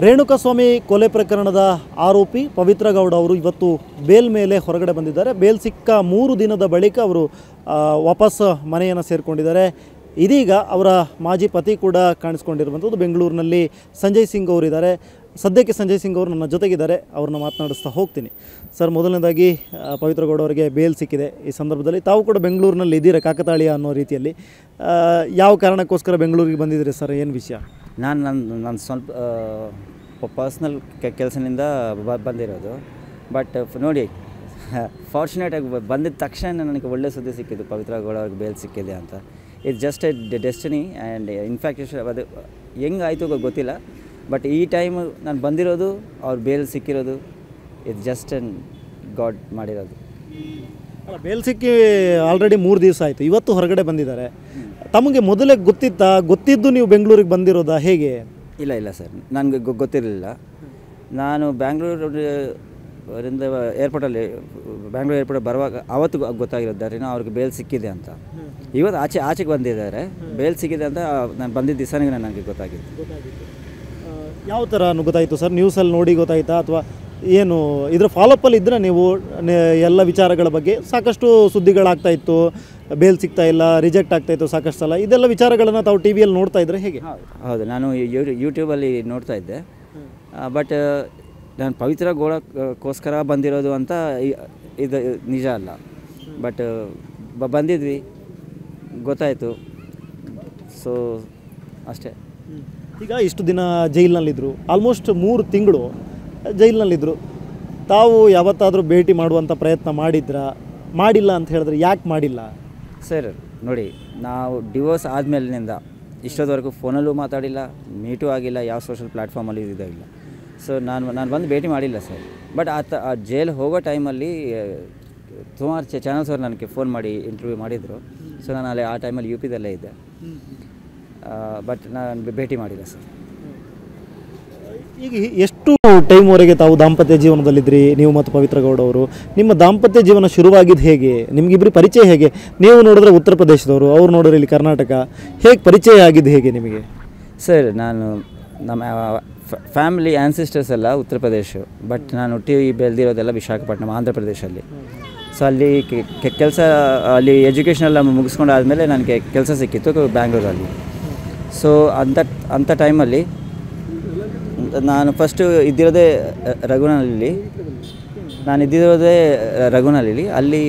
ರೇಣುಕಾಸ್ವಾಮಿ ಕೊಲೆ ಪ್ರಕರಣದ ಆರೋಪಿ ಪವಿತ್ರ ಗೌಡ ಅವರು ಇವತ್ತು ಬೇಲ್ ಮೇಲೆ ಹೊರಗಡೆ ಬಂದಿದ್ದಾರೆ. ಬೇಲ್ ಸಿಕ್ಕ 3 ದಿನದ ಬಳಿಕ ಅವರು ವಾಪಸ್ ಮನೆಯನ್ನು ಸೇರಿಕೊಂಡಿದ್ದಾರೆ. ಇದೀಗ ಅವರ ಮಾಜಿ ಪತಿ ಕೂಡ ಕಾಣಿಸ್ಕೊಂಡಿರುವಂಥದ್ದು ಬೆಂಗಳೂರಿನಲ್ಲಿ ಸಂಜಯ್ ಸಿಂಗ್ ಅವರಿದ್ದಾರೆ. ಸದ್ಯಕ್ಕೆ ಸಂಜಯ್ ಸಿಂಗ್ ಅವರು ನನ್ನ ಜೊತೆಗಿದ್ದಾರೆ, ಅವ್ರನ್ನ ಮಾತನಾಡಿಸ್ತಾ ಹೋಗ್ತೀನಿ. ಸರ್, ಮೊದಲನೇದಾಗಿ ಪವಿತ್ರ ಗೌಡ ಅವರಿಗೆ ಬೇಲ್ ಸಿಕ್ಕಿದೆ. ಈ ಸಂದರ್ಭದಲ್ಲಿ ತಾವು ಕೂಡ ಬೆಂಗಳೂರಿನಲ್ಲಿ ಇದ್ದೀರಾ ಕಾಕತಾಳೀಯ ಅನ್ನೋ ರೀತಿಯಲ್ಲಿ. ಯಾವ ಕಾರಣಕ್ಕೋಸ್ಕರ ಬೆಂಗಳೂರಿಗೆ ಬಂದಿದ್ದೀರಿ ಸರ್? ಏನು ವಿಷಯ? ನಾನು ಸ್ವಲ್ಪ ಪರ್ಸ್ನಲ್ ಕೆಲಸದಿಂದ ಬಂದಿರೋದು. ಬಟ್ ನೋಡಿ, ಫಾರ್ಚುನೇಟಾಗಿ ಬಂದಿದ್ದ ತಕ್ಷಣ ನನಗೆ ಒಳ್ಳೆ ಸುದ್ದಿ ಸಿಕ್ಕಿದ್ದು, ಪವಿತ್ರ ಗೌಡ ಅವ್ರಿಗೆ ಬೇಲ್ ಸಿಕ್ಕಿದೆ ಅಂತ. It's just A destiny and in fact ಅದು ಹೆಂಗಾಯಿತು ಗೊತ್ತಿಲ್ಲ. ಬಟ್ ಈ ಟೈಮ್ ನಾನು ಬಂದಿರೋದು, ಅವ್ರ ಬೇಲ್ ಸಿಕ್ಕಿರೋದು, ಇಟ್ಸ್ ಜಸ್ಟ್ ಆ್ಯಂಡ್ ಗಾಡ್ ಮಾಡಿರೋದು. ಬೇಲ್ ಸಿಕ್ಕಿ ಆಲ್ರೆಡಿ 3 ದಿವಸ ಆಯಿತು, ಇವತ್ತು ಹೊರಗಡೆ ಬಂದಿದ್ದಾರೆ. ತಮಗೆ ಮೊದಲೇ ಗೊತ್ತಿದ್ದು ನೀವು ಬೆಂಗಳೂರಿಗೆ ಬಂದಿರೋದಾ, ಹೇಗೆ? ಇಲ್ಲ ಸರ್, ನನಗೆ ಗೊತ್ತಿರಲಿಲ್ಲ. ನಾನು ಬ್ಯಾಂಗ್ಳೂರಿಂದ ಏರ್ಪೋರ್ಟಲ್ಲಿ ಬರುವಾಗ ಅವತ್ತು ಗೊತ್ತಾಗಿರೋದಾರೇನೋ ಅವ್ರಿಗೆ ಬೇಲ್ ಸಿಕ್ಕಿದೆ ಅಂತ. ಇವತ್ತು ಆಚೆಗೆ ಬಂದಿದ್ದಾರೆ, ಬೇಲ್ ಸಿಕ್ಕಿದೆ ಅಂತ ನಾನು ಬಂದಿದ್ದ ದಿವಸನೇ ನನಗೆ ಗೊತ್ತಾಗಿತ್ತು. ಯಾವ ಥರ ಗೊತ್ತಾಯಿತು ಸರ್? ನ್ಯೂಸಲ್ಲಿ ನೋಡಿ ಗೊತ್ತಾಯ್ತಾ, ಅಥವಾ ಏನು ಇದರ ಫಾಲೋಅಪ್ಪಲ್ಲಿ ಇದ್ದರೆ ನೀವು ಎಲ್ಲ ವಿಚಾರಗಳ ಬಗ್ಗೆ? ಸಾಕಷ್ಟು ಸುದ್ದಿಗಳಾಗ್ತಾ ಇತ್ತು, ಬೇಲ್ ಸಿಗ್ತಾ ಇಲ್ಲ, ರಿಜೆಕ್ಟ್ ಆಗ್ತಾಯಿತ್ತು ಸಾಕಷ್ಟು ಸಲ. ಇದೆಲ್ಲ ವಿಚಾರಗಳನ್ನು ತಾವು ಟಿ ವಿಯಲ್ಲಿ ನೋಡ್ತಾ ಇದ್ದರೆ ಹೇಗೆ? ಹೌದು, ನಾನು ಯೂಟ್ಯೂಬಲ್ಲಿ ನೋಡ್ತಾ ಇದ್ದೆ. ಬಟ್ ನಾನು ಪವಿತ್ರ ಗೌಡಕ್ಕೋಸ್ಕರ ಬಂದಿರೋದು ಅಂತ ಇದು ನಿಜ ಅಲ್ಲ. ಬಟ್ ಬಂದಿದ್ವಿ, ಗೊತ್ತಾಯಿತು, ಸೊ ಅಷ್ಟೇ. ಈಗ ಇಷ್ಟು ದಿನ ಜೈಲಿನಲ್ಲಿದ್ದರು, ಆಲ್ಮೋಸ್ಟ್ 3 ತಿಂಗಳು ಜೈಲಿನಲ್ಲಿದ್ದರು. ತಾವು ಯಾವತ್ತಾದರೂ ಭೇಟಿ ಮಾಡುವಂಥ ಪ್ರಯತ್ನ ಮಾಡಿಲ್ಲ ಅಂತ ಹೇಳಿದ್ರೆ ಯಾಕೆ ಮಾಡಿಲ್ಲ ಸರ್? ನೋಡಿ, ನಾವು ಡಿವೋರ್ಸ್ ಆದಮೇಲಿನಿಂದ ಇಷ್ಟೊತ್ತವರೆಗೂ ಫೋನಲ್ಲೂ ಮಾತಾಡಿಲ್ಲ, ಮೀಟೂ ಆಗಿಲ್ಲ, ಯಾವ ಸೋಷಲ್ ಪ್ಲ್ಯಾಟ್ಫಾರ್ಮಲ್ಲಿ ಇದಾಗಿಲ್ಲ. ಸೊ ನಾನು ಬಂದು ಭೇಟಿ ಮಾಡಿಲ್ಲ ಸರ್. ಬಟ್ ಆ ಜೈಲ್ ಹೋಗೋ ಟೈಮಲ್ಲಿ ಸುಮಾರು ಚಾನಲ್ಸ್ ಅವರು ನನಗೆ ಫೋನ್ ಮಾಡಿ ಇಂಟರ್ವ್ಯೂ ಮಾಡಿದರು. ಸೊ ನಾನು ಅಲ್ಲಿ ಆ ಟೈಮಲ್ಲಿ UP ದಲ್ಲೇ ಇದ್ದೆ. ಬಟ್ ನಾನು ಭೇಟಿ ಮಾಡಿಲ್ಲ ಸರ್. ಈಗ ಎಷ್ಟು ಟೈಮ್ವರೆಗೆ ತಾವು ದಾಂಪತ್ಯ ಜೀವನದಲ್ಲಿದ್ದಿರಿ ನೀವು ಮತ್ತು ಪವಿತ್ರ ಗೌಡ ಅವರು? ನಿಮ್ಮ ದಾಂಪತ್ಯ ಜೀವನ ಶುರುವಾಗಿದ್ದು ಹೇಗೆ? ನಿಮಗಿಬ್ಬರು ಪರಿಚಯ ಹೇಗೆ? ನೀವು ನೋಡಿದ್ರೆ ಉತ್ತರ ಪ್ರದೇಶದವರು, ಅವ್ರು ನೋಡಿದ್ರೆ ಇಲ್ಲಿ ಕರ್ನಾಟಕ. ಹೇಗೆ ಪರಿಚಯ ಆಗಿದ್ದು ಹೇಗೆ ನಿಮಗೆ? ಸರ್, ನಮ್ಮ ಫ್ಯಾಮಿಲಿ ಆ್ಯನ್ಸಿಸ್ಟರ್ಸ್ ಎಲ್ಲ ಉತ್ತರ ಪ್ರದೇಶ. ಬಟ್ ನಾನು ಬೆಳೆದಿರೋದೆಲ್ಲ ವಿಶಾಖಪಟ್ಟಣಂ, ಆಂಧ್ರ ಪ್ರದೇಶಲ್ಲಿ. ಸೊ ಅಲ್ಲಿ ಕೆಲಸ, ಅಲ್ಲಿ ಎಜುಕೇಷನ್ ಎಲ್ಲ ಮುಗಿಸ್ಕೊಂಡಾದಮೇಲೆ ನನಗೆ ಕೆಲಸ ಸಿಕ್ಕಿತ್ತು ಬ್ಯಾಂಗ್ಳೂರಲ್ಲಿ. ಸೊ ಅಂಥ ಟೈಮಲ್ಲಿ ನಾನು ಫಸ್ಟು ಇದ್ದಿರೋದೇ ರಘುನಲ್ಲಿ. ಅಲ್ಲಿ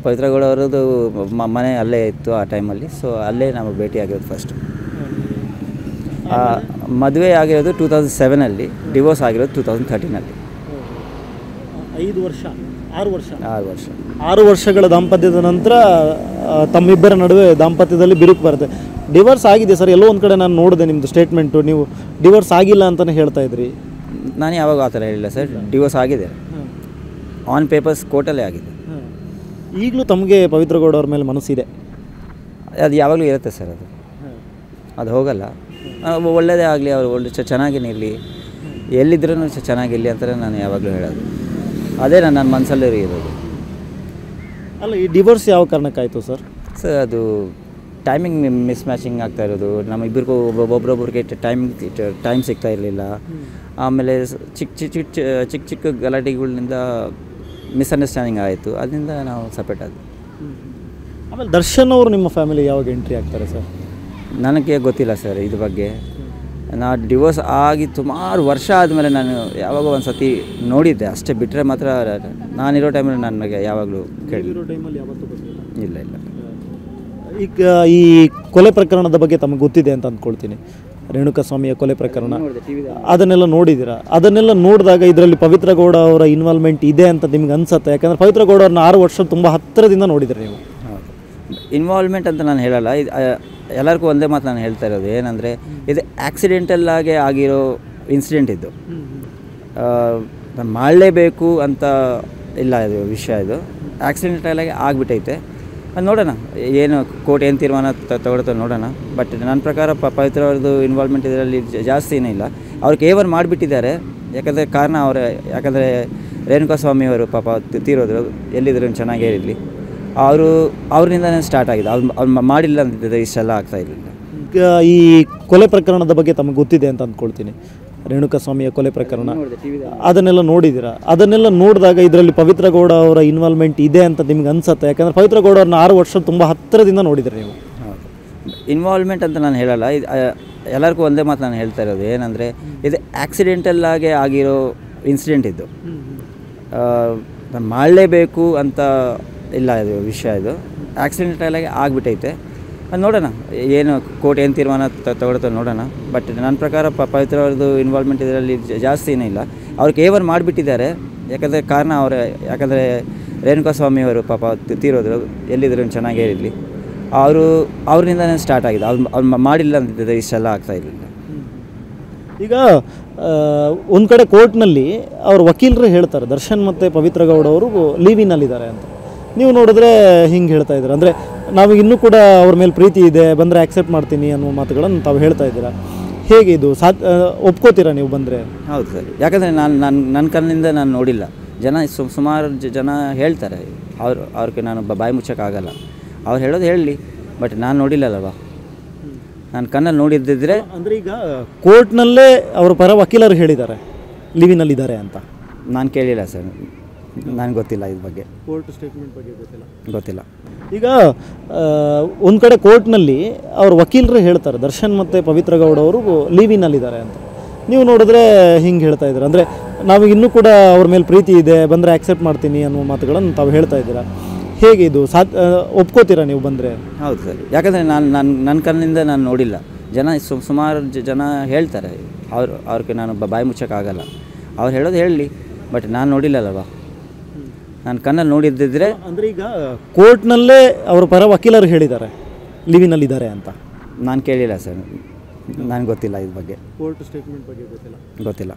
ಪವಿತ್ರ ಗೌಡ ಅವರದ್ದು ಮನೆ ಅಲ್ಲೇ ಇತ್ತು ಆ ಟೈಮಲ್ಲಿ. ಸೊ ಅಲ್ಲೇ ನಾವು ಭೇಟಿಯಾಗಿರೋದು ಫಸ್ಟ್. ಮದುವೆ ಆಗಿರೋದು 2007ಅಲ್ಲಿ, ಡಿವೋರ್ಸ್ ಆಗಿರೋದು 2013ಅಲ್ಲಿ. 6 ವರ್ಷಗಳ ದಾಂಪತ್ಯದ ನಂತರ ತಮ್ಮಿಬ್ಬರ ನಡುವೆ ದಾಂಪತ್ಯದಲ್ಲಿ ಬಿರುಕು ಬರುತ್ತೆ. ಡಿವೋರ್ಸ್ ಆಗಿದೆ ಸರ್, ಎಲ್ಲೋ ಒಂದು ಕಡೆ ನಾನು ನೋಡಿದೆ ನಿಮ್ಮದು ಸ್ಟೇಟ್ಮೆಂಟು, ನೀವು ಡಿವೋರ್ಸ್ ಆಗಿಲ್ಲ ಅಂತಲೇ ಹೇಳ್ತಾ ಇದ್ರಿ. ನಾನು ಯಾವಾಗ ಆ ಥರ ಹೇಳಿಲ್ಲ ಸರ್. ಡಿವೋರ್ಸ್ ಆಗಿದೆ, ಆನ್ ಪೇಪರ್ಸ್ ಕೋರ್ಟಲ್ಲೇ ಆಗಿದೆ. ಈಗಲೂ ತಮಗೆ ಪವಿತ್ರ ಗೌಡ ಅವ್ರ ಮೇಲೆ ಮನಸ್ಸಿದೆ? ಅದು ಯಾವಾಗಲೂ ಇರುತ್ತೆ ಸರ್, ಅದು ಹೋಗಲ್ಲ. ಒಳ್ಳೆಯದೇ ಆಗಲಿ, ಅವರು ಒಳ್ಳೆ ಚೆನ್ನಾಗೇನಿರಲಿ, ಎಲ್ಲಿದ್ರೂ ಚೆನ್ನಾಗಿರಲಿ ಅಂತ ನಾನು ಯಾವಾಗಲೂ ಹೇಳೋದು. ಅದೇ ನನ್ನ ಮನಸ್ಸಲ್ಲೇ ಇರೋದು. ಅಲ್ಲ, ಈ ಡಿವೋರ್ಸ್ ಯಾವ ಕಾರಣಕ್ಕಾಯಿತು ಸರ್? ಅದು ಟೈಮಿಂಗ್ ಮಿಸ್ ಮ್ಯಾಚಿಂಗ್ ಆಗ್ತಾ ಇರೋದು. ನಮ್ಮಿಬ್ಬರಿಗೂ ಒಬ್ಬೊಬ್ರಿಗೆ ಟೈಮ್ ಸಿಗ್ತಾ ಇರಲಿಲ್ಲ. ಆಮೇಲೆ ಚಿಕ್ಕ ಗಲಾಟೆಗಳಿಂದ ಮಿಸ್ಅಂಡರ್ಸ್ಟ್ಯಾಂಡಿಂಗ್ ಆಯಿತು, ಅದರಿಂದ ನಾವು ಸಪ್ರೇಟ್ ಆದ್ವಿ. ಆಮೇಲೆ ದರ್ಶನ್ ಅವರು ನಿಮ್ಮ ಫ್ಯಾಮಿಲಿ ಯಾವಾಗ ಎಂಟ್ರಿ ಆಗ್ತಾರೆ ಸರ್? ನನಗೆ ಗೊತ್ತಿಲ್ಲ ಸರ್ ಇದ್ರ ಬಗ್ಗೆ. ನಾ ಡಿವೋರ್ಸ್ ಆಗಿ ಸುಮಾರು ವರ್ಷ ಆದಮೇಲೆ ನಾನು ಯಾವಾಗ ಒಂದು ಸತಿ ನೋಡಿದ್ದೆ ಅಷ್ಟೇ, ಬಿಟ್ಟರೆ ಮಾತ್ರ ನಾನಿರೋ ಟೈಮಲ್ಲಿ ನನಗೆ ಯಾವಾಗಲೂ ಇಲ್ಲ. ಈಗ ಈ ಕೊಲೆ ಪ್ರಕರಣದ ಬಗ್ಗೆ ತಮಗೆ ಗೊತ್ತಿದೆ ಅಂತ ಅಂದ್ಕೊಳ್ತೀನಿ. ರೇಣುಕಾಸ್ವಾಮಿಯ ಕೊಲೆ ಪ್ರಕರಣ ಅದನ್ನೆಲ್ಲ ನೋಡಿದ್ದೀರಾ? ಅದನ್ನೆಲ್ಲ ನೋಡಿದಾಗ ಇದರಲ್ಲಿ ಪವಿತ್ರ ಗೌಡ ಅವರ ಇನ್ವಾಲ್ವ್ಮೆಂಟ್ ಇದೆ ಅಂತ ನಿಮ್ಗೆ ಅನ್ಸುತ್ತೆ? ಯಾಕಂದರೆ ಪವಿತ್ರ ಗೌಡ ಅವ್ರನ್ನ 6 ವರ್ಷ ತುಂಬ ಹತ್ತಿರದಿಂದ ನೋಡಿದ್ರಿ ನೀವು. ಇನ್ವಾಲ್ವ್ಮೆಂಟ್ ಅಂತ ನಾನು ಹೇಳಲ್ಲ. ಎಲ್ಲರಿಗೂ ಒಂದೇ ಮಾತು ನಾನು ಹೇಳ್ತಾ ಇರೋದು ಏನಂದರೆ, ಇದು ಆಕ್ಸಿಡೆಂಟಲ್ಲಾಗೆ ಆಗಿರೋ ಇನ್ಸಿಡೆಂಟ್. ಇದು ನಾನು ಮಾಡಲೇಬೇಕು ಅಂತ ಇಲ್ಲ, ಇದು ವಿಷಯ ಇದು ಆಕ್ಸಿಡೆಂಟಲ್ಲಾಗಿ ಆಗಿಬಿಟ್ಟೈತೆ. ನೋಡೋಣ ಏನು ಕೋರ್ಟ್ ಏನು ತೀರ್ಮಾನ ತಗೊಳ್ತಾ ನೋಡೋಣ. ಬಟ್ ನನ್ನ ಪ್ರಕಾರ ಪವಿತ್ರ ಅವ್ರದ್ದು ಇನ್ವಾಲ್ವ್ಮೆಂಟ್ ಇದರಲ್ಲಿ ಜಾಸ್ತಿ ಏನಿಲ್ಲ. ಅವ್ರಿಗೆ A1 ಮಾಡಿಬಿಟ್ಟಿದ್ದಾರೆ. ಯಾಕಂದರೆ ರೇಣುಕಾಸ್ವಾಮಿಯವರು ಪಾಪ ತೀರೋದ್ರು, ಎಲ್ಲಿದ್ರು ಚೆನ್ನಾಗೇ ಇರಲಿ, ಅವರಿಂದನೇ ಸ್ಟಾರ್ಟ್ ಆಗಿದೆ. ಅವ್ರು ಮಾಡಿಲ್ಲ ಅಂತಿದ್ದರೆ ಇಷ್ಟೆಲ್ಲ ಆಗ್ತಾ ಇರಲಿಲ್ಲ. ಈ ಕೊಲೆ ಪ್ರಕರಣದ ಬಗ್ಗೆ ತಮಗೆ ಗೊತ್ತಿದೆ ಅಂತ ಅಂದ್ಕೊಳ್ತೀನಿ. ರೇಣುಕಾಸ್ವಾಮಿಯ ಕೊಲೆ ಪ್ರಕರಣ ಅದನ್ನೆಲ್ಲ ನೋಡಿದ್ದೀರಾ? ಅದನ್ನೆಲ್ಲ ನೋಡಿದಾಗ ಇದರಲ್ಲಿ ಪವಿತ್ರ ಗೌಡ ಅವರ ಇನ್ವಾಲ್ವ್ಮೆಂಟ್ ಇದೆ ಅಂತ ನಿಮ್ಗೆ ಅನ್ಸುತ್ತೆ? ಯಾಕಂದರೆ ಪವಿತ್ರ ಗೌಡ ಅವ್ರನ್ನ 6 ವರ್ಷ ತುಂಬ ಹತ್ತಿರದಿಂದ ನೋಡಿದ್ರಿ ನೀವು. ಇನ್ವಾಲ್ವ್ಮೆಂಟ್ ಅಂತ ನಾನು ಹೇಳಲ್ಲ. ಇದು ಎಲ್ಲರಿಗೂ ಒಂದೇ ಮಾತು ನಾನು ಹೇಳ್ತಾ ಇರೋದು ಏನಂದರೆ, ಇದು ಆಕ್ಸಿಡೆಂಟಲ್ ಆಗಿ ಆಗಿರೋ ಇನ್ಸಿಡೆಂಟ್ ಇದು. ಮಾಡಲೇಬೇಕು ಅಂತ ಇಲ್ಲ, ಇದು ವಿಷಯ ಇದು ಆಕ್ಸಿಡೆಂಟಲ್ ಆಗಿ ಆಗಿಬಿಟ್ಟೈತೆ. ಅದು ನೋಡೋಣ ಏನು ಕೋರ್ಟ್ ಏನು ತೀರ್ಮಾನ ತಗೊಳ್ತಾ ನೋಡೋಣ. ಬಟ್ ನನ್ನ ಪ್ರಕಾರ ಪವಿತ್ರ ಅವ್ರದ್ದು ಇನ್ವಾಲ್ವ್ಮೆಂಟ್ ಇದರಲ್ಲಿ ಜಾಸ್ತಿ ಏನಿಲ್ಲ. ಅವ್ರು ಕೇವಲ ಮಾಡಿಬಿಟ್ಟಿದ್ದಾರೆ. ಯಾಕಂದರೆ ಕಾರಣ ಯಾಕಂದರೆ ರೇಣುಕಾಸ್ವಾಮಿ ಅವರು ಪಾಪ ತೀರೋದ್ರು, ಎಲ್ಲಿದ್ರು ಚೆನ್ನಾಗೇ ಇರಲಿ, ಅವರಿಂದನೇ ಸ್ಟಾರ್ಟ್ ಆಗಿದೆ. ಅವ್ರು ಮಾಡಿಲ್ಲ ಅಂತಿದ್ದರೆ ಇಷ್ಟೆಲ್ಲ ಆಗ್ತಾಯಿರಲಿಲ್ಲ. ಈಗ ಒಂದು ಕಡೆ ಕೋರ್ಟ್ನಲ್ಲಿ ಅವ್ರ ವಕೀಲರು ಹೇಳ್ತಾರೆ ದರ್ಶನ್ ಮತ್ತು ಪವಿತ್ರ ಗೌಡ ಅವರು ಲೀವಿನಲ್ಲಿದ್ದಾರೆ ಅಂತ. ನೀವು ನೋಡಿದ್ರೆ ಹಿಂಗೆ ಹೇಳ್ತಾ ಇದ್ದೀರಾ, ಅಂದರೆ ನಾವು ಇನ್ನೂ ಕೂಡ ಅವ್ರ ಮೇಲೆ ಪ್ರೀತಿ ಇದೆ, ಬಂದರೆ ಆಕ್ಸೆಪ್ಟ್ ಮಾಡ್ತೀನಿ ಅನ್ನೋ ಮಾತುಗಳನ್ನು ತಾವು ಹೇಳ್ತಾ ಇದ್ದೀರಾ. ಹೇಗೆ ಇದು ಒಪ್ಕೋತೀರಾ ನೀವು ಬಂದರೆ? ಹೌದು ಸರ್, ಯಾಕಂದರೆ ನನ್ನ ಕಣ್ಣಿಂದ ನಾನು ನೋಡಿಲ್ಲ. ಸುಮಾರು ಜನ ಹೇಳ್ತಾರೆ, ಅವ್ರಿಗೆ ನಾನು ಬಾಯಿ ಮುಚ್ಚೋಕ್ಕಾಗಲ್ಲ. ಅವ್ರು ಹೇಳೋದು ಹೇಳಲಿ, ಬಟ್ ನಾನು ನೋಡಿಲ್ಲಲ್ವ. ನಾನು ಕಣ್ಣಲ್ಲಿ ನೋಡಿದ್ದಿದ್ರೆ ಅಂದರೆ ಈಗ ಕೋರ್ಟ್ನಲ್ಲೇ ಅವ್ರ ಪರ ವಕೀಲರು ಹೇಳಿದ್ದಾರೆ ಲಿವಿನಲ್ಲಿದ್ದಾರೆ ಅಂತ. ನಾನು ಕೇಳಿಲ್ಲ ಸರ್, ನನಗೆ ಗೊತ್ತಿಲ್ಲ ಇದ್ರ ಬಗ್ಗೆ. ಕೋರ್ಟ್ ಸ್ಟೇಟ್ಮೆಂಟ್ ಬಗ್ಗೆ ಗೊತ್ತಿಲ್ಲ. ಈಗ ಒಂದು ಕಡೆ ಕೋರ್ಟ್ನಲ್ಲಿ ಅವ್ರ ವಕೀಲರು ಹೇಳ್ತಾರೆ ದರ್ಶನ್ ಮತ್ತು ಪವಿತ್ರ ಗೌಡ ಅವರು ಲೀವಿನಲ್ಲಿದ್ದಾರೆ ಅಂತ. ನೀವು ನೋಡಿದ್ರೆ ಹಿಂಗೆ ಹೇಳ್ತಾ ಇದ್ದೀರಾ, ಅಂದರೆ ನಾವು ಇನ್ನೂ ಕೂಡ ಅವ್ರ ಮೇಲೆ ಪ್ರೀತಿ ಇದೆ, ಬಂದರೆ ಆಕ್ಸೆಪ್ಟ್ ಮಾಡ್ತೀನಿ ಅನ್ನೋ ಮಾತುಗಳನ್ನು ತಾವು ಹೇಳ್ತಾ ಇದ್ದೀರಾ. ಹೇಗೆ ಇದು ಒಪ್ಕೋತೀರಾ ನೀವು ಬಂದರೆ? ಹೌದು ಸರ್, ಯಾಕಂದರೆ ನನ್ನ ಕಣ್ಣಿಂದ ನಾನು ನೋಡಿಲ್ಲ. ಸುಮಾರು ಜನ ಹೇಳ್ತಾರೆ, ಅವ್ರಿಗೆ ನಾನು ಬಾಯಿ ಮುಚ್ಚೋಕ್ಕಾಗಲ್ಲ. ಅವ್ರು ಹೇಳೋದು ಹೇಳಲಿ, ಬಟ್ ನಾನು ನೋಡಿಲ್ಲಲ್ವ. ನಾನು ಕಣ್ಣಲ್ಲಿ ನೋಡಿದ್ದಿದ್ರೆ ಅಂದರೆ ಈಗ ಕೋರ್ಟ್ನಲ್ಲೇ ಅವ್ರ ಪರ ವಕೀಲರು ಹೇಳಿದ್ದಾರೆ ಲಿವಿನಲ್ಲಿದ್ದಾರೆ ಅಂತ. ನಾನು ಕೇಳಿಲ್ಲ ಸರ್, ನನಗೆ ಗೊತ್ತಿಲ್ಲ ಇದ್ರ ಬಗ್ಗೆ. ಕೋರ್ಟ್ ಸ್ಟೇಟ್ಮೆಂಟ್ ಬಗ್ಗೆ ಗೊತ್ತಿಲ್ಲ.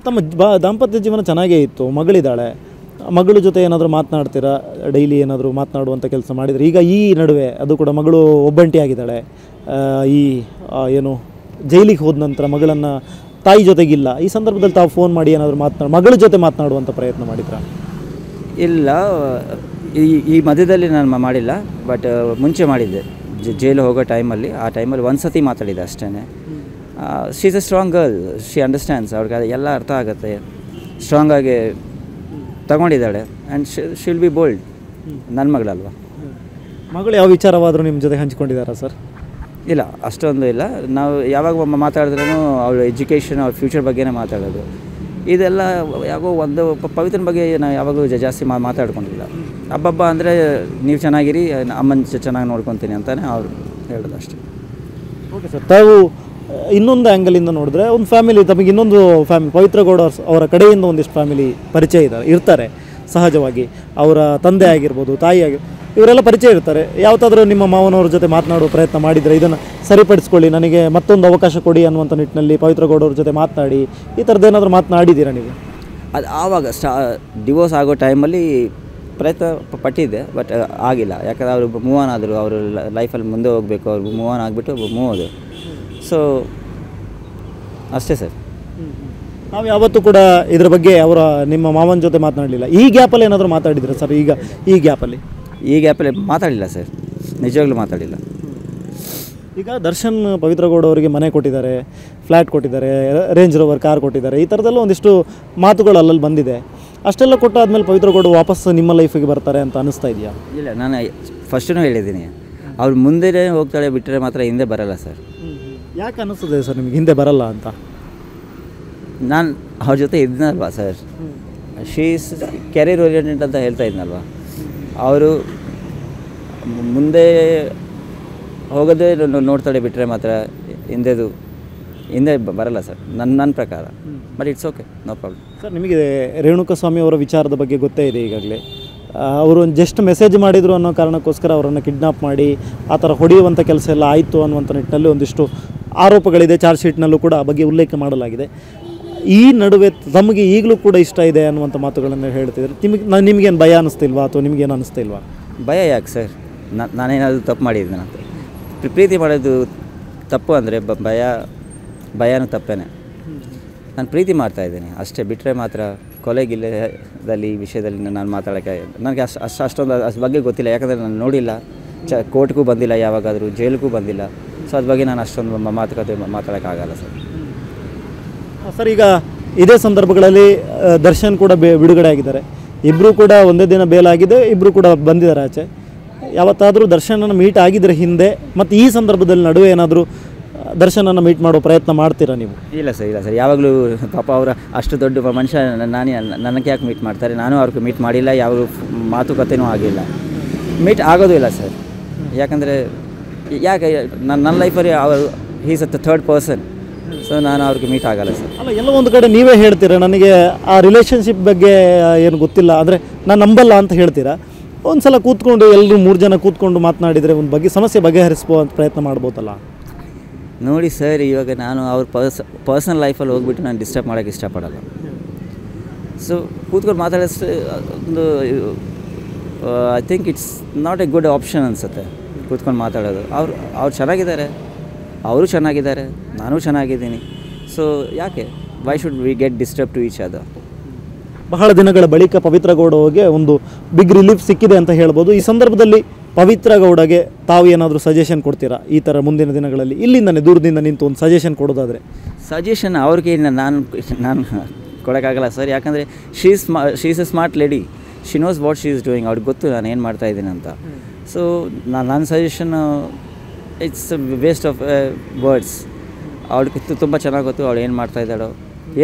ತಮ್ಮ ದಾಂಪತ್ಯ ಜೀವನ ಚೆನ್ನಾಗೇ ಇತ್ತು, ಮಗಳಿದ್ದಾಳೆ. ಮಗಳ ಜೊತೆ ಏನಾದರೂ ಮಾತನಾಡ್ತೀರಾ? ಡೈಲಿ ಏನಾದರೂ ಮಾತನಾಡುವಂಥ ಕೆಲಸ ಮಾಡಿದರೆ? ಈಗ ಈ ನಡುವೆ ಅದು ಕೂಡ ಮಗಳು ಒಬ್ಬಂಟಿಯಾಗಿದ್ದಾಳೆ. ಏನು ಜೈಲಿಗೆ ಹೋದ ನಂತರ ಮಗಳನ್ನು ತಾಯಿ ಜೊತೆಗಿಲ್ಲ. ಈ ಸಂದರ್ಭದಲ್ಲಿ ತಾವು ಫೋನ್ ಮಾಡಿ ಏನಾದರೂ ಮಗಳ ಜೊತೆ ಮಾತನಾಡುವಂಥ ಪ್ರಯತ್ನ ಮಾಡಿದ್ರಾ? ಇಲ್ಲ, ಈ ಮಧ್ಯದಲ್ಲಿ ನಾನು ಮಾಡಿಲ್ಲ. ಬಟ್ ಮುಂಚೆ ಮಾಡಿದ್ದೆ, ಜೈಲು ಹೋಗೋ ಟೈಮಲ್ಲಿ. ಆ ಟೈಮಲ್ಲಿ ಒಂದು ಸತಿ ಮಾತಾಡಿದ್ದೆ ಅಷ್ಟೇ. She is a strong girl, she understands. ಅವ್ರಿಗೆ ಎಲ್ಲ ಅರ್ಥ ಆಗುತ್ತೆ. ಸ್ಟ್ರಾಂಗಾಗಿ ತಗೊಂಡಿದ್ದಾಳೆ. And she'll be bold. ನನ್ನ ಮಗಳಲ್ವ. ಮಗಳು ಯಾವ ವಿಚಾರವಾದರೂ ನಿಮ್ಮ ಜೊತೆ ಹಂಚ್ಕೊಂಡಿದ್ದಾರಾ ಸರ್? ಇಲ್ಲ, ಅಷ್ಟೊಂದು ಇಲ್ಲ. ನಾವು ಯಾವಾಗ ಮಾತಾಡಿದ್ರೂ ಅವಳ ಎಜುಕೇಷನ್, ಅವ್ರ ಫ್ಯೂಚರ್ ಬಗ್ಗೆನೇ ಮಾತಾಡೋದು. ಇದೆಲ್ಲ ಯಾವಾಗೋ ಒಂದು ಪವಿತ್ರನ ಬಗ್ಗೆ ನಾವು ಯಾವಾಗಲೂ ಜಾಸ್ತಿ ಮಾತಾಡ್ಕೊಂಡಿಲ್ಲ. ಹಬ್ಬ ಅಂದರೆ ನೀವು ಚೆನ್ನಾಗಿರಿ, ಅಮ್ಮನ ಚೆನ್ನಾಗಿ ನೋಡ್ಕೊತೀನಿ ಅಂತಲೇ ಅವ್ರು ಹೇಳೋದು ಅಷ್ಟೇ. ಓಕೆ ಸರ್, ತಾವು ಇನ್ನೊಂದು ಆ್ಯಂಗಲಿಂದ ನೋಡಿದ್ರೆ ಒಂದು ಫ್ಯಾಮಿಲಿ, ತಮಗೆ ಇನ್ನೊಂದು ಫ್ಯಾಮಿಲಿ ಪವಿತ್ರ ಗೌಡ ಅವರ ಕಡೆಯಿಂದ ಒಂದಿಷ್ಟು ಫ್ಯಾಮಿಲಿ ಪರಿಚಯ ಇರ್ತಾರೆ ಸಹಜವಾಗಿ. ಅವರ ತಂದೆ ಆಗಿರ್ಬೋದು, ತಾಯಿ ಇವರೆಲ್ಲ ಪರಿಚಯ ಇರ್ತಾರೆ. ಯಾವತ್ತಾದರೂ ನಿಮ್ಮ ಮಾವನವ್ರ ಜೊತೆ ಮಾತನಾಡುವ ಪ್ರಯತ್ನ ಮಾಡಿದರೆ, ಇದನ್ನು ಸರಿಪಡಿಸ್ಕೊಳ್ಳಿ, ನನಗೆ ಮತ್ತೊಂದು ಅವಕಾಶ ಕೊಡಿ ಅನ್ನುವಂಥ ನಿಟ್ಟಿನಲ್ಲಿ ಪವಿತ್ರ ಗೌಡವ್ರ ಜೊತೆ ಮಾತನಾಡಿ ಈ ಥರದ್ದೇನಾದರೂ ಮಾತನಾಡಿದ್ದೀರಾ ನೀವು? ಅದು ಆವಾಗ ಡಿವೋರ್ಸ್ ಆಗೋ ಟೈಮಲ್ಲಿ ಪ್ರಯತ್ನ ಪಟ್ಟಿದ್ದೆ, ಬಟ್ ಆಗಿಲ್ಲ. ಯಾಕಂದರೆ ಅವರು ಮೂವ್ ಆನ್ ಆದರು. ಅವರು ಲೈಫಲ್ಲಿ ಮುಂದೆ ಹೋಗಬೇಕು, ಅವ್ರು ಮೂವ್ ಆನ್ ಆಗಿಬಿಟ್ಟು ಮೂವ್ ಹೋದರು. ಸೊ ಅಷ್ಟೇ ಸರ್. ನಾವು ಯಾವತ್ತೂ ಕೂಡ ಇದ್ರ ಬಗ್ಗೆ ನಿಮ್ಮ ಮಾವನ ಜೊತೆ ಮಾತನಾಡಲಿಲ್ಲ. ಈ ಗ್ಯಾಪಲ್ಲಿ ಏನಾದರೂ ಮಾತಾಡಿದ್ರೆ ಸರ್? ಈ ಗ್ಯಾಪಲ್ಲಿ ಮಾತಾಡಿಲ್ಲ ಸರ್, ನಿಜವಾಗ್ಲೂ ಮಾತಾಡಿಲ್ಲ. ಈಗ ದರ್ಶನ್ ಪವಿತ್ರ ಗೌಡ ಅವರಿಗೆ ಮನೆ ಕೊಟ್ಟಿದ್ದಾರೆ, ಫ್ಲ್ಯಾಟ್ ಕೊಟ್ಟಿದ್ದಾರೆ, ರೇಂಜ್ ರೋವರ್ ಕಾರ್ ಕೊಟ್ಟಿದ್ದಾರೆ. ಈ ಥರದ್ದೆಲ್ಲ ಒಂದಿಷ್ಟು ಮಾತುಗಳು ಅಲ್ಲಲ್ಲಿ ಬಂದಿದೆ. ಅಷ್ಟೆಲ್ಲ ಕೊಟ್ಟಾದ್ಮೇಲೆ ಪವಿತ್ರ ಗೌಡ ವಾಪಸ್ ನಿಮ್ಮ ಲೈಫಿಗೆ ಬರ್ತಾರೆ ಅಂತ ಅನ್ನಿಸ್ತಾ ಇದೆಯಾ? ಇಲ್ಲ, ನಾನು ಫಸ್ಟೂ ಹೇಳಿದ್ದೀನಿ, ಅವ್ರು ಮುಂದೆ ಹೋಗ್ತಾಳೆ, ಬಿಟ್ಟರೆ ಮಾತ್ರ ಹಿಂದೆ ಬರಲ್ಲ ಸರ್. ಯಾಕೆ ಅನ್ನಿಸ್ತದೆ ಸರ್ ನಿಮಗೆ ಹಿಂದೆ ಬರಲ್ಲ ಅಂತ? ನಾನು ಅವ್ರ ಜೊತೆ ಇದ್ನಲ್ವಾ ಸರ್, ಶೀಸ್ ಕೆರಿಯರ್ ಓರಿಯೆಂಟೆಡ್ ಅಂತ ಹೇಳ್ತಾ ಇದ್ನಲ್ವ. ಅವರು ಮುಂದೆ ಹೋಗೋದೇ ನೋಡ್ತಾಳೆ, ಬಿಟ್ಟರೆ ಮಾತ್ರ ಹಿಂದೆ ಬರಲ್ಲ ಸರ್, ನನ್ನ ಪ್ರಕಾರ. But it's okay, no problem. Sir, ನಿಮಗೆ ರೇಣುಕಾಸ್ವಾಮಿ ಅವರ ವಿಚಾರದ ಬಗ್ಗೆ ಗೊತ್ತೇ ಇದೆ ಈಗಾಗಲೇ. ಅವರು ಜಸ್ಟ್ ಮೆಸೇಜ್ ಮಾಡಿದರು ಅನ್ನೋ ಕಾರಣಕ್ಕೋಸ್ಕರ ಅವರನ್ನು ಕಿಡ್ನಾಪ್ ಮಾಡಿ ಆ ಥರ ಹೊಡೆಯುವಂಥ ಕೆಲಸ ಎಲ್ಲ ಆಯಿತು ಅನ್ನುವಂಥ ನಿಟ್ಟಿನಲ್ಲಿ ಒಂದಿಷ್ಟು ಆರೋಪಗಳಿದೆ. ಚಾರ್ಜ್ ಶೀಟ್ನಲ್ಲೂ ಕೂಡ ಆ ಬಗ್ಗೆ ಉಲ್ಲೇಖ ಮಾಡಲಾಗಿದೆ. ಈ ನಡುವೆ ತಮಗೆ ಈಗಲೂ ಕೂಡ ಇಷ್ಟ ಇದೆ ಅನ್ನುವಂಥ ಮಾತುಗಳನ್ನು ಹೇಳ್ತಿದ್ದಾರೆ. ನಿಮಗೇನು ಭಯ ಅನ್ನಿಸ್ತಿಲ್ವಾ, ಅಥವಾ ನಿಮಗೇನು ಅನ್ನಿಸ್ತಿಲ್ವಾ? ಭಯ ಯಾಕೆ ಸರ್? ನಾನೇನಾದರೂ ತಪ್ಪು ಮಾಡಿದ್ದೀನಿ ಅಂತ. ಪ್ರೀತಿ ಮಾಡೋದು ತಪ್ಪು ಅಂದರೆ ಭಯನೂ ತಪ್ಪೇನೆ. ನಾನು ಪ್ರೀತಿ ಮಾಡ್ತಾಯಿದ್ದೀನಿ ಅಷ್ಟೇ, ಬಿಟ್ಟರೆ ಮಾತ್ರ ಕೊಲೆಗಿಲ್ಲದಲ್ಲಿ ಈ ವಿಷಯದಲ್ಲಿ ನಾನು ಮಾತಾಡೋಕ್ಕೆ ನನಗೆ ಅಷ್ಟೊಂದು ಅದ್ರ ಬಗ್ಗೆ ಗೊತ್ತಿಲ್ಲ. ಯಾಕಂದರೆ ನಾನು ನೋಡಿಲ್ಲ, ಕೋರ್ಟ್ಗೂ ಬಂದಿಲ್ಲ, ಯಾವಾಗಾದರೂ ಜೈಲಿಗೂ ಬಂದಿಲ್ಲ. ಸೊ ಅದ್ರ ಬಗ್ಗೆ ನಾನು ಅಷ್ಟೊಂದು ಮಾತುಕತೆ ಮಾತಾಡೋಕ್ಕಾಗಲ್ಲ ಸರ್. ಸರ್, ಈಗ ಇದೇ ಸಂದರ್ಭಗಳಲ್ಲಿ ದರ್ಶನ್ ಕೂಡ ಬಿಡುಗಡೆ ಆಗಿದ್ದಾರೆ. ಇಬ್ಬರು ಕೂಡ ಒಂದೇ ದಿನ ಬೇಲಾಗಿದೆ, ಇಬ್ಬರು ಕೂಡ ಬಂದಿದ್ದಾರೆ ಆಚೆ. ಯಾವತ್ತಾದರೂ ದರ್ಶನನ್ನು ಮೀಟ್ ಆಗಿದ್ರೆ ಹಿಂದೆ ಮತ್ತು ಈ ಸಂದರ್ಭದಲ್ಲಿ ನಡುವೆ ಏನಾದರೂ ದರ್ಶನನ್ನು ಮೀಟ್ ಮಾಡೋ ಪ್ರಯತ್ನ ಮಾಡ್ತೀರಾ ನೀವು? ಇಲ್ಲ ಸರ್, ಯಾವಾಗಲೂ ಪಾಪ ಅವರ ಅಷ್ಟು ದೊಡ್ಡ ಮನುಷ್ಯ ನನಗೆ ಯಾಕೆ ಮೀಟ್ ಮಾಡ್ತಾರೆ? ನಾನು ಅವ್ರಿಗೆ ಮೀಟ್ ಮಾಡಿಲ್ಲ, ಯಾವ ಮಾತುಕತೆನೂ ಆಗಿಲ್ಲ, ಮೀಟ್ ಆಗೋದು ಇಲ್ಲ ಸರ್. ಯಾಕಂದರೆ ಯಾಕೆ ನನ್ನ ಲೈಫಲ್ಲಿ ಅವರು he's a third person, so ನಾನು ಅವ್ರಿಗೆ ಮೀಟ್ ಆಗಲ್ಲ ಸರ್. ಅಲ್ಲ, ಎಲ್ಲ ಒಂದು ಕಡೆ ನೀವೇ ಹೇಳ್ತೀರಾ ನನಗೆ ಆ ರಿಲೇಷನ್ಶಿಪ್ ಬಗ್ಗೆ ಏನು ಗೊತ್ತಿಲ್ಲ, ಅಂದರೆ ನಾನು ನಂಬಲ್ಲ ಅಂತ ಹೇಳ್ತೀರಾ. ಒಂದು ಸಲ ಕೂತ್ಕೊಂಡು ಎಲ್ಲರೂ 3 ಜನ ಕೂತ್ಕೊಂಡು ಮಾತನಾಡಿದರೆ ಒಂದು ಬಗ್ಗೆ ಸಮಸ್ಯೆ ಬಗೆಹರಿಸ್ಬೋ ಅಂತ ಪ್ರಯತ್ನ ಮಾಡ್ಬೋದಲ್ಲ? ನೋಡಿ ಸರ್, ಇವಾಗ ನಾನು ಅವ್ರ ಪರ್ಸನಲ್ ಲೈಫಲ್ಲಿ ಹೋಗ್ಬಿಟ್ಟು ನಾನು ಡಿಸ್ಟರ್ಬ್ ಮಾಡೋಕ್ಕೆ ಇಷ್ಟಪಡಲ್ಲ. ಸೊ ಕೂತ್ಕೊಂಡು ಮಾತಾಡಿಸ್ ಒಂದು I think it's not A good option ಅನಿಸುತ್ತೆ ಕೂತ್ಕೊಂಡು ಮಾತಾಡೋದು. ಅವ್ರು ಚೆನ್ನಾಗಿದ್ದಾರೆ, ಅವರು ಚೆನ್ನಾಗಿದ್ದಾರೆ, ನಾನು ಚೆನ್ನಾಗಿದ್ದೀನಿ. ಸೊ ಯಾಕೆ why should we get disturb to each other? ಬಹಳ ದಿನಗಳ ಬಳಿಕ ಪವಿತ್ರ ಗೌಡಗೆ ಒಂದು ಬಿಗ್ ರಿಲೀಫ್ ಸಿಕ್ಕಿದೆ ಅಂತ ಹೇಳ್ಬೋದು. ಈ ಸಂದರ್ಭದಲ್ಲಿ ಪವಿತ್ರ ಗೌಡಗೆ ತಾವು ಏನಾದರೂ ಸಜೆಷನ್ ಕೊಡ್ತೀರಾ ಈ ಥರ ಮುಂದಿನ ದಿನಗಳಲ್ಲಿ? ಇಲ್ಲಿಂದನೇ ದೂರದಿಂದ ನಿಂತು ಒಂದು ಸಜೆಷನ್ ಕೊಡೋದಾದರೆ? ಸಜೆಷನ್ ಅವ್ರಿಗೆ ನಾನು ಕೊಡೋಕ್ಕಾಗಲ್ಲ ಸರ್. ಯಾಕಂದರೆ she is A smart lady, she knows what she is doing. ಅವ್ರಿಗೆ ಗೊತ್ತು ನಾನು ಏನು ಮಾಡ್ತಾಯಿದ್ದೀನಿ ಅಂತ. ಸೊ ನನ್ನ suggestion it's waste of words. ಅವ್ಳಿಗೆ ತುಂಬ ಚೆನ್ನಾಗಿ ಗೊತ್ತು ಅವಳು ಏನು ಮಾಡ್ತಾಯಿದ್ದಾಳೋ,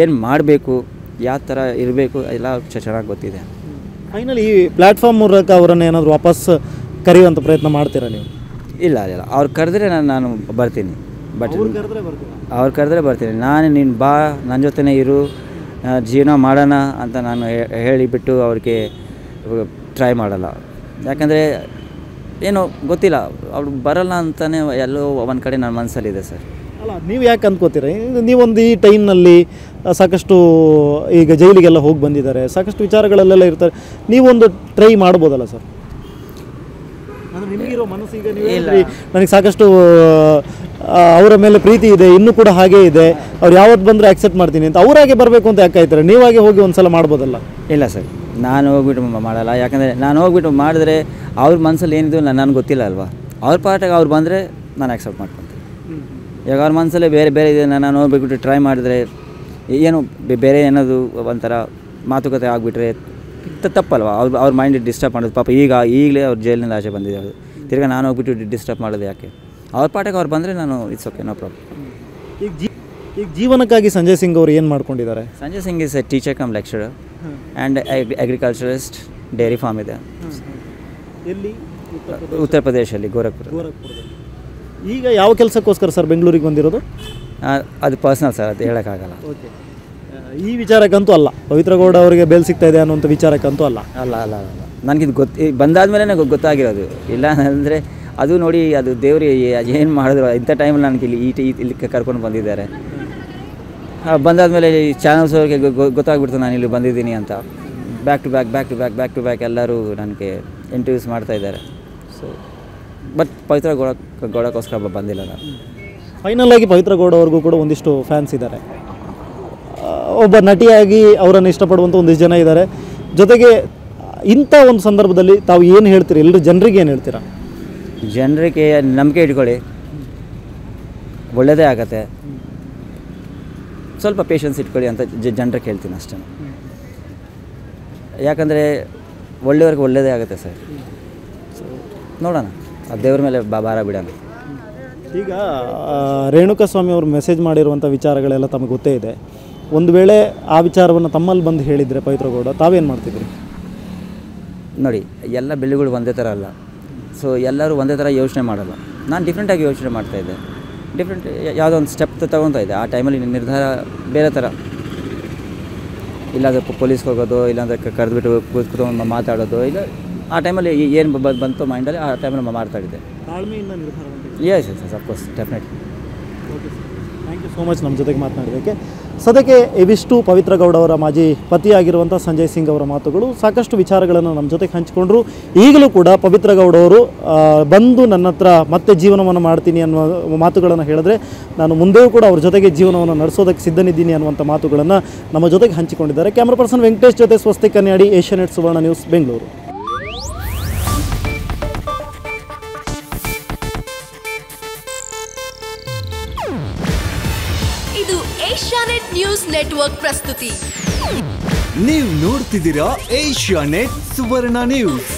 ಏನು ಮಾಡಬೇಕು, ಯಾವ ಥರ ಇರಬೇಕು ಎಲ್ಲ ಚೆನ್ನಾಗಿ ಗೊತ್ತಿದೆ. ಫೈನಲಿ ಈ ಪ್ಲ್ಯಾಟ್ಫಾರ್ಮ್ ಮೂಲಕ ಅವರನ್ನು ಏನಾದರೂ ವಾಪಸ್ ಕರೆಯುವಂಥ ಪ್ರಯತ್ನ ಮಾಡ್ತೀರಾ ನೀವು? ಇಲ್ಲ ಅವ್ರು ಕರೆದ್ರೆ ನಾನು ಬರ್ತೀನಿ. ಬಟ್ ಅವ್ರು ಕರೆದ್ರೆ ಬರ್ತೀನಿ. ನೀನು ಬಾ, ನನ್ನ ಜೊತೆನೇ ಇರು, ಜೀವನ ಮಾಡೋಣ ಅಂತ ನಾನು ಹೇಳಿಬಿಟ್ಟು ಅವ್ರಿಗೆ ಟ್ರೈ ಮಾಡಲ್ಲ. ಯಾಕಂದರೆ ಏನೋ ಗೊತ್ತಿಲ್ಲ, ಅವ್ರು ಬರಲ್ಲ ಅಂತಲೇ ಎಲ್ಲೋ ಒಂದು ಕಡೆ ನನ್ನ ಮನಸ್ಸಲ್ಲಿದೆ ಸರ್. ಅಲ್ಲ, ನೀವು ಯಾಕೆ ಅಂದ್ಕೋತೀರ? ನೀವೊಂದು ಈ ಟೈಮ್ನಲ್ಲಿ ಸಾಕಷ್ಟು ಈಗ ಜೈಲಿಗೆಲ್ಲ ಹೋಗಿ ಬಂದಿದ್ದಾರೆ, ಸಾಕಷ್ಟು ವಿಚಾರಗಳಲ್ಲೆಲ್ಲ ಇರ್ತಾರೆ, ನೀವೊಂದು ಟ್ರೈ ಮಾಡ್ಬೋದಲ್ಲ ಸರ್? ಅಂದರೆ ನಿಮಗಿರೋ ಮನಸ್ಸಿಗೆ ನೀವು ನನಗೆ ಸಾಕಷ್ಟು ಅವರ ಮೇಲೆ ಪ್ರೀತಿ ಇದೆ, ಇನ್ನೂ ಕೂಡ ಹಾಗೇ ಇದೆ, ಅವ್ರು ಯಾವತ್ತು ಬಂದರೆ ಆಕ್ಸೆಪ್ಟ್ ಮಾಡ್ತೀನಿ ಅಂತ ಅವರಾಗೆ ಬರಬೇಕು ಅಂತ ಯಾಕೆ ಆಯ್ತಾರೆ? ನೀವಾಗೆ ಹೋಗಿ ಒಂದು ಸಲ ಮಾಡ್ಬೋದಲ್ಲ? ಇಲ್ಲ ಸರ್, ನಾನು ಹೋಗ್ಬಿಟ್ಟು ಮಾಡಲ್ಲ. ಯಾಕಂದರೆ ನಾನು ಹೋಗ್ಬಿಟ್ಟು ಮಾಡಿದ್ರೆ ಅವ್ರ ಮನಸ್ಸಲ್ಲಿ ಏನಿದು ನನಗೆ ಗೊತ್ತಿಲ್ಲ ಅಲ್ವಾ. ಅವ್ರ ಪಾಠಕ್ಕೆ ಅವ್ರು ಬಂದರೆ ನಾನು ಆಕ್ಸೆಪ್ಟ್ ಮಾಡ್ಕೊತೀನಿ. ಈಗ ಅವ್ರ ಮನಸ್ಸಲ್ಲೇ ಬೇರೆ ಇದೆ, ನಾನು ಹೋಗ್ಬಿಟ್ಟು ಟ್ರೈ ಮಾಡಿದ್ರೆ ಏನು ಬೇರೆ ಏನಾದರೂ ಒಂಥರ ಮಾತುಕತೆ ಆಗಿಬಿಟ್ರೆ ತಪ್ಪಲ್ವ? ಅವ್ರ ಮೈಂಡ್ ಡಿಸ್ಟರ್ಬ್ ಮಾಡೋದು. ಪಾಪ ಈಗಲೇ ಅವ್ರು ಜೈಲಿನಿಂದ ಆಚೆ ಬಂದಿದ್ದಾರೆ, ತಿರ್ಗಿ ನಾನು ಹೋಗ್ಬಿಟ್ಟು ಡಿಸ್ಟರ್ಬ್ ಮಾಡೋದು ಯಾಕೆ? ಅವ್ರ ಪಾಠಕ್ಕೆ ಅವ್ರು ಬಂದರೆ ನಾನು ಇಟ್ಸ್ ಓಕೆ, ನೋ ಪ್ರಾಬ್ಲಮ್. ಈಗ ಜೀವನಕ್ಕಾಗಿ ಸಂಜಯ್ ಸಿಂಗ್ ಅವರು ಏನು ಮಾಡ್ಕೊಂಡಿದ್ದಾರೆ? Sanjay Singh is A teacher come lecturer and agriculturist, dairy farm ಇದೆ. ಎಲ್ಲಿ? ಉತ್ತರ ಪ್ರದೇಶಲ್ಲಿ, ಗೋರಖ್ಪುರ. ಈಗ ಯಾವ ಕೆಲಸಕ್ಕೋಸ್ಕರ ಸರ್ ಬೆಂಗಳೂರಿಗೆ ಬಂದಿರೋದು? ಅದು ಪರ್ಸ್ನಲ್ ಸರ್, ಅದು ಹೇಳೋಕ್ಕಾಗಲ್ಲ. ಓಕೆ, ಈ ವಿಚಾರಕ್ಕಂತೂ ಅಲ್ಲ, ಪವಿತ್ರ ಗೌಡ ಅವರಿಗೆ ಬೇಲ್ ಸಿಗ್ತಾ ಇದೆ ಅನ್ನೋಂಥ ವಿಚಾರಕ್ಕಂತೂ ಅಲ್ಲ? ಅಲ್ಲ ನನಗಿದು ಬಂದಾದ್ಮೇಲೆ ಗೊತ್ತಾಗಿರೋದು. ಇಲ್ಲ ಅಂದರೆ ಅದು ನೋಡಿ, ಅದು ದೇವ್ರಿಗೆ ಏನು ಮಾಡಿದ್ರು ಇಂಥ ಟೈಮಲ್ಲಿ ನನಗೆ ಇಲ್ಲಿ ಕರ್ಕೊಂಡು ಬಂದಿದ್ದಾರೆ. ಬಂದಾದಮೇಲೆ ಈ ಚಾನಲ್ಸ್ ಅವ್ರಿಗೆ ಗೊತ್ತಾಗ್ಬಿಡ್ತು ನಾನು ಇಲ್ಲಿ ಬಂದಿದ್ದೀನಿ ಅಂತ. ಬ್ಯಾಕ್ ಟು ಬ್ಯಾಕ್ ಎಲ್ಲರೂ ನನಗೆ ಇಂಟರ್ವ್ಯೂಸ್ ಮಾಡ್ತಾಯಿದ್ದಾರೆ. ಸೊ ಬಟ್ ಪವಿತ್ರ ಗೌಡಕ್ಕೋಸ್ಕರ ಬಂದಿಲ್ಲ ನಾನು. ಫೈನಲ್ ಆಗಿ ಪವಿತ್ರ ಗೌಡ ಅವ್ರಿಗೂ ಕೂಡ ಒಂದಿಷ್ಟು ಫ್ಯಾನ್ಸ್ ಇದ್ದಾರೆ, ಒಬ್ಬ ನಟಿಯಾಗಿ ಅವರನ್ನು ಇಷ್ಟಪಡುವಂಥ ಒಂದಿಷ್ಟು ಜನ ಇದ್ದಾರೆ. ಜೊತೆಗೆ ಇಂಥ ಒಂದು ಸಂದರ್ಭದಲ್ಲಿ ತಾವು ಏನು ಹೇಳ್ತೀರಿ? ಎಲ್ಲರೂ ಜನರಿಗೆ ಏನು ಹೇಳ್ತೀರಾ? ಜನರಿಗೆ ನಂಬಿಕೆ ಇಟ್ಕೊಳ್ಳಿ, ಒಳ್ಳೆಯದೇ ಆಗತ್ತೆ. ಸ್ವಲ್ಪ ಪೇಷನ್ಸ್ ಇಟ್ಕೊಳ್ಳಿ ಅಂತ ಜನರಿಗೆ ಹೇಳ್ತೀನಿ ಅಷ್ಟೇ. ಯಾಕಂದರೆ ಒಳ್ಳೆಯವ್ರಿಗೆ ಒಳ್ಳೆಯದೇ ಆಗುತ್ತೆ ಸರ್. ಸೊ ನೋಡೋಣ, ಆ ದೇವ್ರ ಮೇಲೆ ಭಾರ ಬಿಡೋಣ. ಈಗ ರೇಣುಕಾಸ್ವಾಮಿ ಅವರು ಮೆಸೇಜ್ ಮಾಡಿರುವಂಥ ವಿಚಾರಗಳೆಲ್ಲ ತಮಗೆ ಗೊತ್ತೇ ಇದೆ. ಒಂದು ವೇಳೆ ಆ ವಿಚಾರವನ್ನು ತಮ್ಮಲ್ಲಿ ಬಂದು ಹೇಳಿದರೆ ಪವಿತ್ರ ಗೌಡ, ತಾವೇನು ಮಾಡ್ತಿದ್ರಿ? ನೋಡಿ, ಎಲ್ಲ ಬೆಳ್ಳಿಗಳು ಒಂದೇ ಥರ ಅಲ್ಲ. ಸೊ ಎಲ್ಲರೂ ಒಂದೇ ಥರ ಯೋಚನೆ ಮಾಡಲ್ಲ. ನಾನು ಡಿಫ್ರೆಂಟಾಗಿ ಯೋಚನೆ ಮಾಡ್ತಾಯಿದ್ದೆ, ಯಾವುದೋ ಒಂದು ಸ್ಟೆಪ್ ತೊಗೊತಾ ಇದ್ದೆ. ಆ ಟೈಮಲ್ಲಿ ನಿರ್ಧಾರ ಬೇರೆ ಥರ. ಇಲ್ಲಾಂದರೆ ಪೊಲೀಸ್ಗೆ ಹೋಗೋದು, ಇಲ್ಲಾಂದರೆ ಕರೆದ್ಬಿಟ್ಟು ಕೂತ್ಕೊಂಡು ಮಾತಾಡೋದು, ಇಲ್ಲ ಆ ಟೈಮಲ್ಲಿ ಏನು ಬಂತು ಮೈಂಡಲ್ಲಿ, ಆ ಟೈಮಲ್ಲಿ ಮಾತಾಡಿದ್ದೆ. ತಾಳ್ಮೆಯಿಂದ ನಿರ್ಧಾರ. Yes of course, definitely. Okay sir, thank you so much ನಮ್ಮ ಜೊತೆಗೆ ಮಾತನಾಡೋದಕ್ಕೆ. ಸದ್ಯಕ್ಕೆ ಇವಿಷ್ಟು ಪವಿತ್ರ ಗೌಡ ಅವರ ಮಾಜಿ ಪತಿಯಾಗಿರುವಂಥ ಸಂಜಯ್ ಸಿಂಗ್ ಅವರ ಮಾತುಗಳು. ಸಾಕಷ್ಟು ವಿಚಾರಗಳನ್ನು ನಮ್ಮ ಜೊತೆಗೆ ಹಂಚಿಕೊಂಡ್ರು. ಈಗಲೂ ಕೂಡ ಪವಿತ್ರ ಗೌಡ ಅವರು ಬಂದು ನನ್ನ ಹತ್ರ ಮತ್ತೆ ಜೀವನವನ್ನು ಮಾಡ್ತೀನಿ ಅನ್ನುವ ಮಾತುಗಳನ್ನು ಹೇಳಿದ್ರೆ, ನಾನು ಮುಂದೆಯೂ ಕೂಡ ಅವ್ರ ಜೊತೆಗೆ ಜೀವನವನ್ನು ನಡೆಸೋದಕ್ಕೆ ಸಿದ್ಧನಿದ್ದೀನಿ ಅನ್ನುವಂಥ ಮಾತುಗಳನ್ನು ನಮ್ಮ ಜೊತೆಗೆ ಹಂಚಿಕೊಂಡಿದ್ದಾರೆ. ಕ್ಯಾಮ್ರಾ ಪರ್ಸನ್ ವೆಂಕಟೇಶ್ ಜೊತೆ ಸ್ವಸ್ತಿ ಕನ್ಯಾಡಿ, ಏಷ್ಯಾನೆಟ್ ಸುವರ್ಣ ನ್ಯೂಸ್, ಬೆಂಗಳೂರು. ಇದು ಏಷ್ಯಾನೆಟ್ ನ್ಯೂಸ್ ನ್ಯೂಸ್ ನೆಟ್ವರ್ಕ್ ಪ್ರಸ್ತುತಿ. ನೀವು ನೋಡ್ತಿದ್ದೀರಾ ಏಷ್ಯಾನೆಟ್ ಸುವರ್ಣ ನ್ಯೂಸ್.